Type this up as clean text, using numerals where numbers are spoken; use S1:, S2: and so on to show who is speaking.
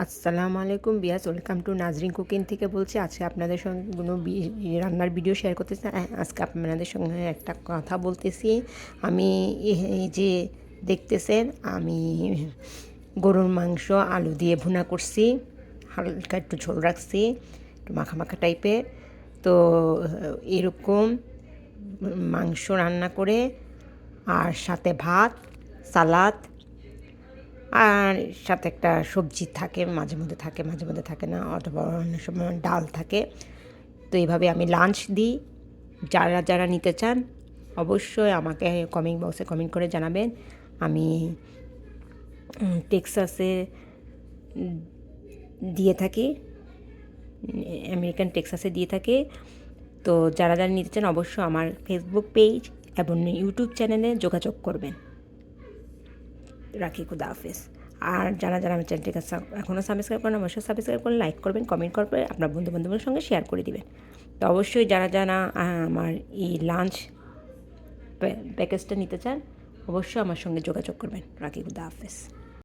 S1: আসসালামু আলাইকুম বিয়াস, welcome to Nazrin cooking থেকে বলছি। আজকে আপনাদের সঙ্গে কোনো রান্নার ভিডিও শেয়ার করতেছি। আজকে আপনাদের সঙ্গে একটা কথা বলতেছি। আমি এই যে দেখতেছেন, আমি গরুর মাংস আলু দিয়ে ভুনা করছি, হালকা একটু ঝোল রাখছি, একটু মাখা মাখা টাইপের। তো এরকম মাংস রান্না করে আর সাথে ভাত, সালাদ, আর সাথে একটা সবজি থাকে, মাঝে মধ্যে থাকে, মাঝে মধ্যে থাকে না, অথবা অনেক সময় ডাল থাকে। তো এইভাবে আমি লাঞ্চ দিই। যারা যারা নিতে চান অবশ্যই আমাকে কমেন্ট বক্সে কমেন্ট করে জানাবেন। আমি টেক্সাসে দিয়ে থাকি, আমেরিকান টেক্সাসে দিয়ে থাকি। তো যারা যারা নিতে চান অবশ্যই আমার ফেসবুক পেজ এবং ইউটিউব চ্যানেলে যোগাযোগ করবেন। রাখি, খুদা হাফেজ। আর যারা যারা আমার চ্যানেলটিকে এখনও সাবস্ক্রাইব করেন অবশ্যই সাবস্ক্রাইব করুন, লাইক করবেন, কমেন্ট করবেন, আপনার বন্ধু বান্ধবের সঙ্গে শেয়ার করে দিবেন। তো অবশ্যই যারা যারা আমার এই লাঞ্চ প্যাকেজটা নিতে চান অবশ্যই আমার সঙ্গে যোগাযোগ করবেন। রাখি, খুদা হাফেজ।